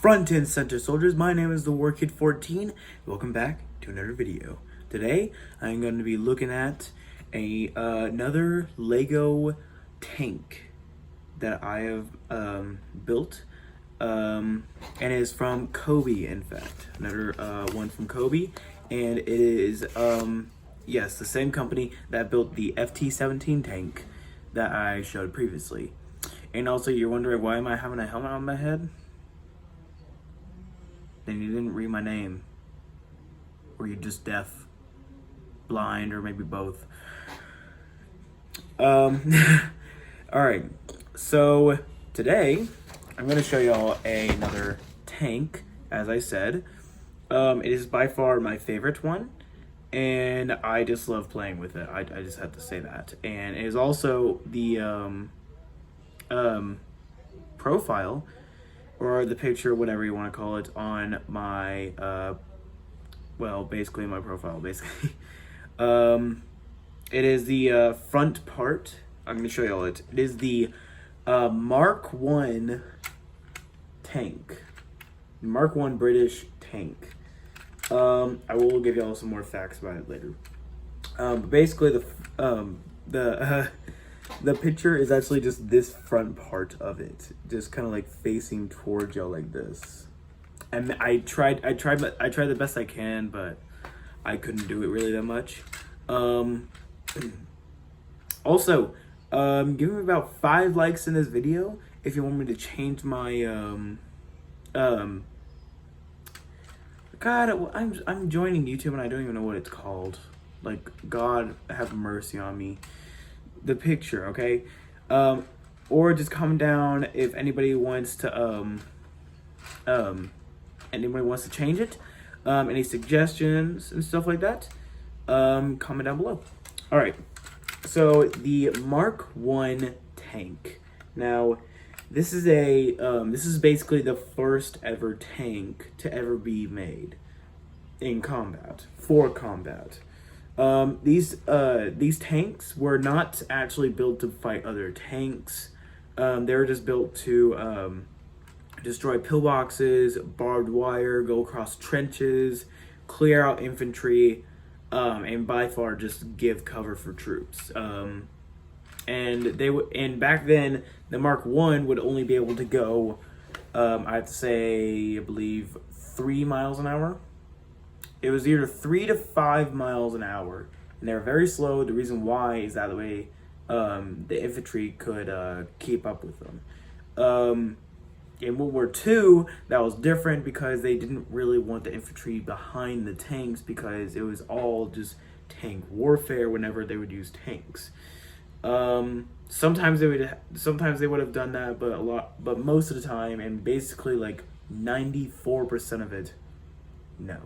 Front and center soldiers, my name is the War Kid 14. Welcome back to another video. Today I'm going to be looking at another Lego tank that I have built, and it is from Kobe. In fact, another one from Kobe, and it is yes, the same company that built the FT-17 tank that I showed previously. And also, you're wondering, why am I having a helmet on my head? Then you didn't read my name. Or you're just deaf, blind, or maybe both. Alright, so today I'm going to show y'all another tank, as I said. It is by far my favorite one, and I just love playing with it. I just have to say that. And it is also the profile, or the picture, whatever you want to call it, on my well, basically my profile, basically. It is the front part. I'm going to show you all it. It is the Mark 1 tank. Mark 1 British tank. I will give y'all some more facts about it later. But basically, the picture is actually just this front part of it, just kind of like facing towards y'all like this. And I tried the best I can, but I couldn't do it really that much. Also, give me about 5 likes in this video if you want me to change my God, I'm joining YouTube and I don't even know what it's called. Like, God have mercy on me. The picture, okay? Or just comment down if anybody wants to change it. Any suggestions and stuff like that. Comment down below. Alright. So the Mark 1 tank. Now, this is basically the first ever tank to ever be made in combat, for combat. These tanks were not actually built to fight other tanks. They were just built to destroy pillboxes, barbed wire, go across trenches, clear out infantry, and by far just give cover for troops. And back then the Mark 1 would only be able to go, I have to say, I believe 3 miles an hour. It was either 3 to 5 miles an hour, and they were very slow. The reason why is that the way the infantry could keep up with them. In World War II, that was different because they didn't really want the infantry behind the tanks because it was all just tank warfare whenever they would use tanks. Sometimes they would have done that, but most of the time, and basically like 94% of it, no.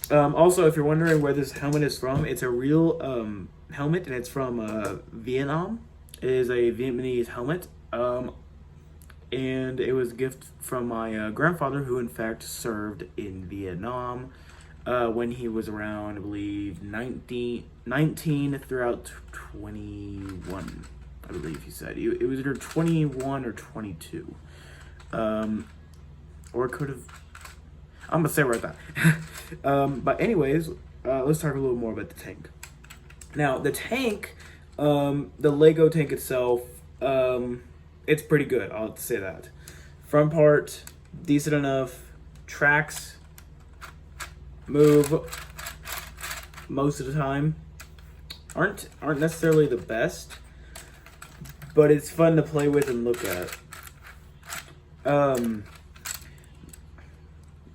Also, if you're wondering where this helmet is from, it's a real helmet, and it's from Vietnam. It is a Vietnamese helmet, and it was a gift from my grandfather, who in fact served in Vietnam when he was around, I believe, 19 throughout 21, I believe he said. It was either 21 or 22. Or it could have... I'm gonna say right that. But anyways, let's talk a little more about the tank. Now, the tank, the Lego tank itself, it's pretty good, I'll say that. Front part, decent enough. Tracks move most of the time. Aren't necessarily the best, but it's fun to play with and look at.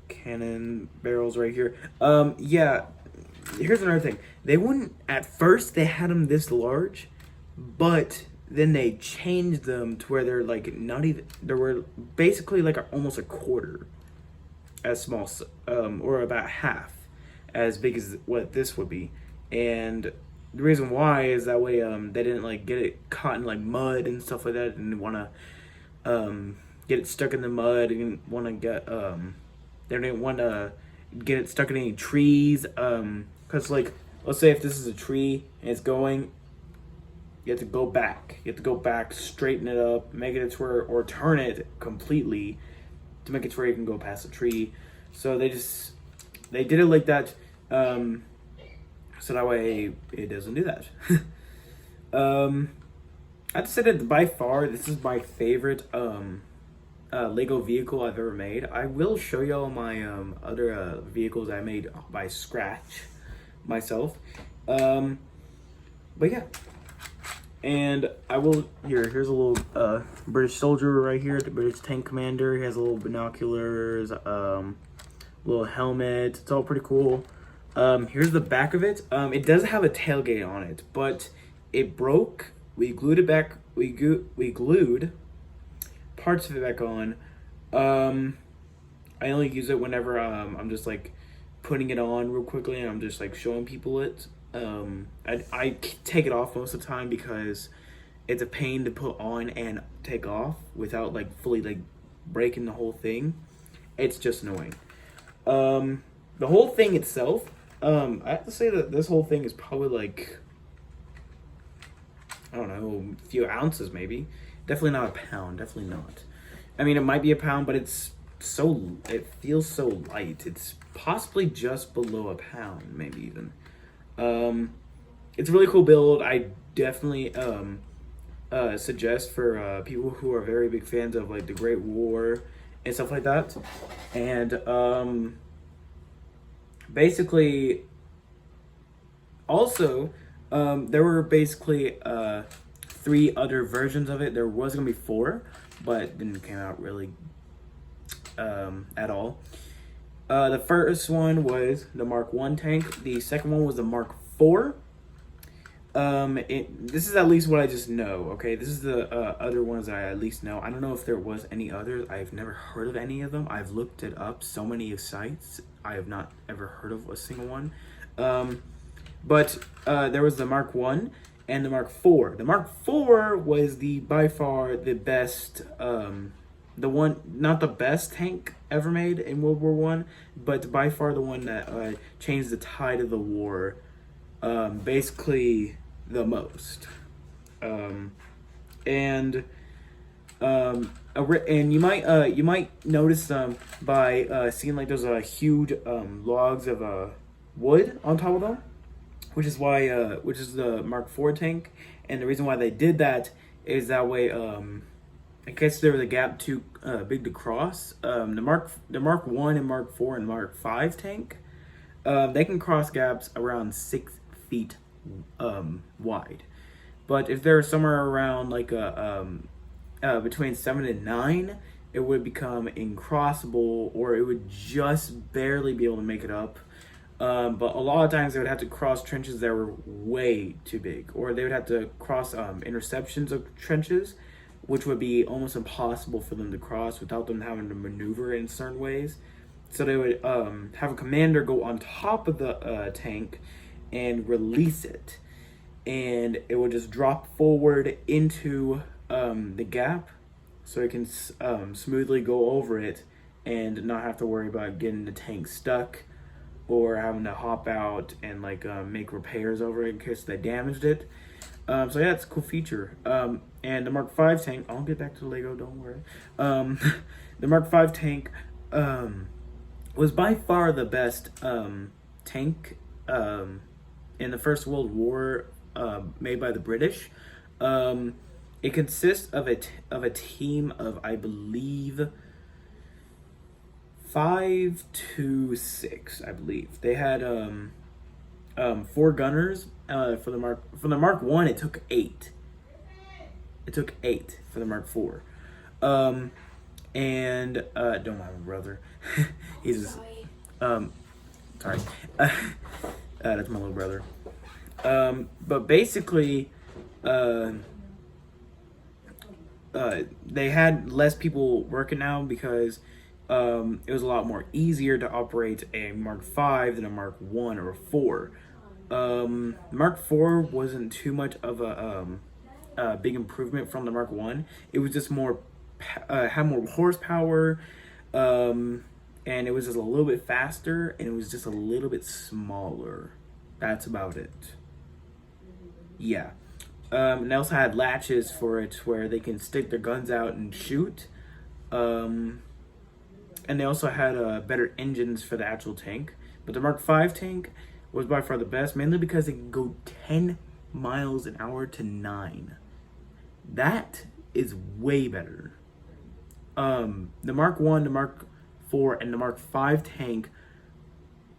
Cannon barrels right here. Yeah, here's another thing. They wouldn't, at first they had them this large, but then they changed them to where they're like not even, they were basically like almost a quarter as small, or about half as big as what this would be. And the reason why is that way they didn't like get it caught in like mud and stuff like that, and want to get it stuck in the mud, and want to get they didn't want to get it stuck in any trees, because like, let's say if this is a tree and it's going, you have to go back. You have to go back, straighten it up, make it to where, or turn it completely, to make it to where you can go past a tree. So they did it like that, so that way it doesn't do that. I'd say that by far this is my favorite Lego vehicle I've ever made. I will show y'all my other vehicles I made by scratch myself. But yeah. And I will, here's a little British soldier right here, the British tank commander. He has a little binoculars, little helmet. It's all pretty cool. Here's the back of it. It does have a tailgate on it, but it broke. We glued it back. We glued parts of it back on. I only use it whenever I'm just like putting it on real quickly and I'm just like showing people it. I take it off most of the time because it's a pain to put on and take off without like fully like breaking the whole thing. It's just annoying. The whole thing itself, I have to say that this whole thing is probably like, I don't know, a few ounces maybe. Definitely not a pound, definitely not. I mean, it might be a pound, but it feels so light. It's possibly just below a pound, maybe even. It's a really cool build. I definitely suggest for people who are very big fans of like the Great War and stuff like that. And basically, also, there were basically 3 other versions of it. There was gonna be 4, but didn't came out really at all. The first one was the Mark 1 tank. The second one was the Mark 4. This is at least what I just know, okay? This is the other ones that I at least know. I don't know if there was any others. I've never heard of any of them. I've looked it up so many sites. I have not ever heard of a single one. But there was the Mark 1 and the Mark 4. The Mark 4 was by far the best, the one, not the best tank ever made in World War One, but by far the one that changed the tide of the war, basically the most. And you might notice by seeing like those huge logs of wood on top of them, which is the Mark IV tank, and the reason why they did that is that way. In case there was a gap too big to cross, the Mark 1 and Mark 4 and Mark 5 tank, they can cross gaps around 6 feet wide. But if they're somewhere around like between 7 and 9, it would become incrossable, or it would just barely be able to make it up. But a lot of times they would have to cross trenches that were way too big, or they would have to cross interceptions of trenches, which would be almost impossible for them to cross without them having to maneuver in certain ways. So they would have a commander go on top of the tank and release it, and it would just drop forward into the gap, so it can smoothly go over it and not have to worry about getting the tank stuck or having to hop out and like make repairs over it in case they damaged it. So yeah, it's a cool feature. And the Mark V tank, I'll get back to the Lego, don't worry. The Mark V tank was by far the best tank in the First World War, made by the British. It consists of a team of, I believe, 5 to 6. I believe they had 4 gunners. For the Mark 1, it took 8. It took 8 for the Mark 4. And don't mind my brother. He's just, sorry. That's my little brother. But basically, they had less people working now because it was a lot more easier to operate a Mark 5 than a Mark 1 or a 4. Mark 4 wasn't too much of a big improvement from the Mark 1. It was just more had more horsepower, and it was just a little bit faster, and it was just a little bit smaller. That's about it. Yeah. And they also had latches for it where they can stick their guns out and shoot. and they also had better engines for the actual tank. But the Mark V tank was by far the best, mainly because it could go 10 miles an hour to 9. That is way better. The Mark 1, the Mark 4, and the Mark 5 tank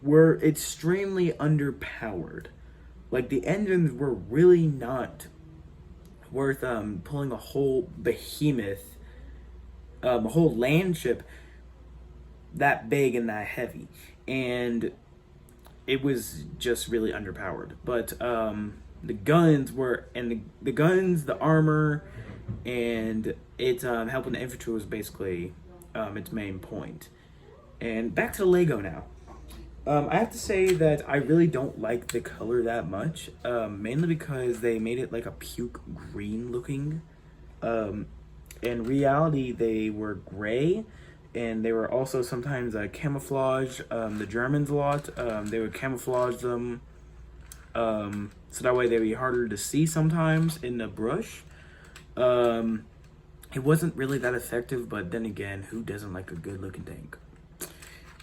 were extremely underpowered. Like, the engines were really not worth pulling a whole behemoth, a whole land ship that big and that heavy. And it was just really underpowered. But the guns were, and the guns, the armor, and it helping the infantry was basically its main point. And back to the Lego now. I have to say that I really don't like the color that much, mainly because they made it like a puke green looking. In reality, they were gray, and they were also sometimes camouflage. The Germans a lot, they would camouflage them, so that way they'd be harder to see sometimes in the brush. It wasn't really that effective, but then again, who doesn't like a good looking tank?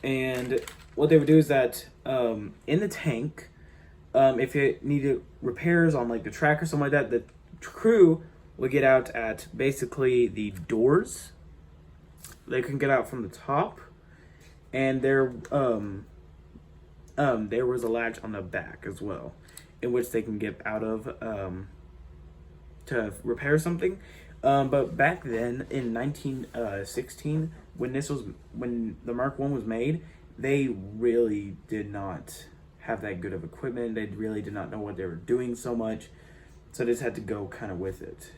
And what they would do is that in the tank, if it needed repairs on like the track or something like that, the crew would get out at basically the doors. They can get out from the top, and there was a latch on the back as well, in which they can get out of to repair something. But back then in 1916, when the Mark 1 was made, they really did not have that good of equipment. They really did not know what they were doing so much, so they just had to go kind of with it.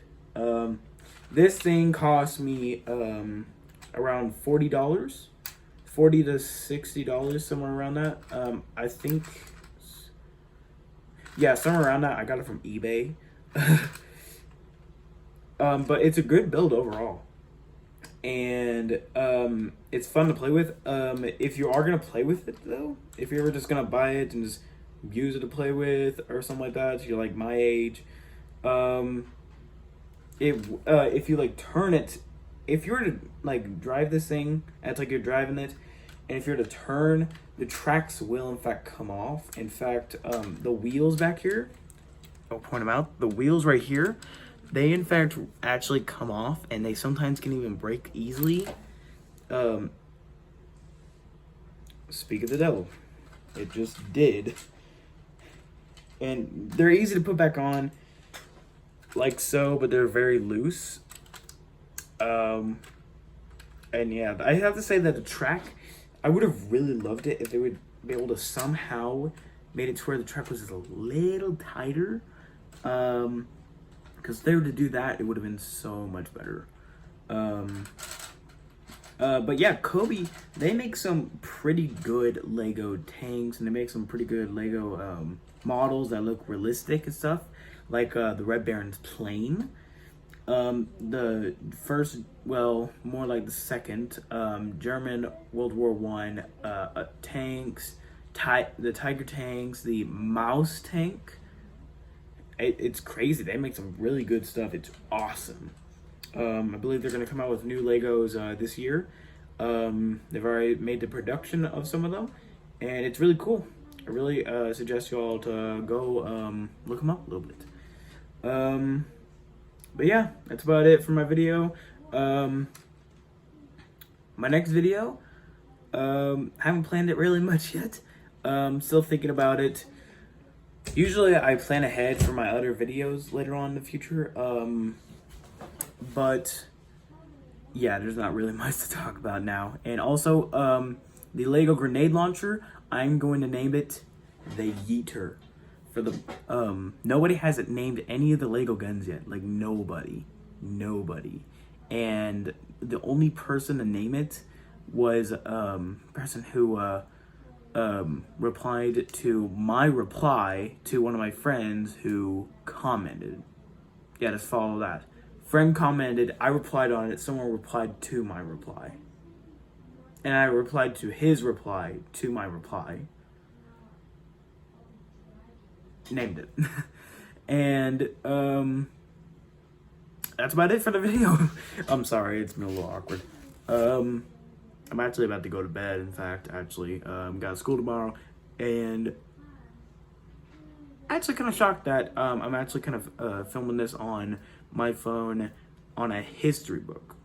This thing cost me around $40, $40 to $60, somewhere around that. I think, yeah, somewhere around that. I got it from eBay. But it's a good build overall, and it's fun to play with. If you are gonna play with it though, if you're ever just gonna buy it and just use it to play with or something like that, if you're like my age, if you like turn it, if you were to like drive this thing, it's like you're driving it, and if you're to turn, the tracks will in fact come off. In fact, the wheels back here, I'll point them out. The wheels right here, they in fact actually come off, and they sometimes can even break easily. Speak of the devil, it just did. And they're easy to put back on, like so, but they're very loose. And yeah, I have to say that the track, I would have really loved it if they would be able to somehow made it to where the track was just a little tighter. Because if they were to do that, it would have been so much better. But yeah, Kobe, they make some pretty good Lego tanks, and they make some pretty good Lego models that look realistic and stuff, like the Red Baron's plane. The first, well, more like the second, German World War I tanks, the Tiger tanks, the Mouse tank. It's crazy. They make some really good stuff. It's awesome. I believe they're going to come out with new Legos this year. They've already made the production of some of them, and it's really cool. I really suggest you all to go look them up a little bit. But yeah, that's about it for my video. My next video, I haven't planned it really much yet. Still thinking about it. Usually I plan ahead for my other videos later on in the future, but yeah, there's not really much to talk about now. And also, the Lego grenade launcher, I'm going to name it the Yeeter. For the, nobody has it named any of the Lego guns yet, like nobody. And the only person to name it was a person who replied to my reply to one of my friends who commented. Yeah, just follow that. Friend commented, I replied on it, someone replied to my reply. And I replied to his reply to my reply. Named it. And that's about it for the video. I'm sorry, it's been a little awkward. I'm actually about to go to bed. In fact, got school tomorrow, and actually kind of shocked that I'm actually kind of filming this on my phone on a history book.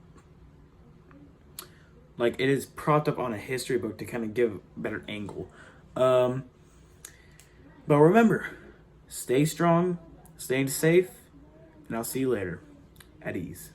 Like, it is propped up on a history book to kind of give a better angle. But remember, stay strong, stay safe, and I'll see you later. At ease.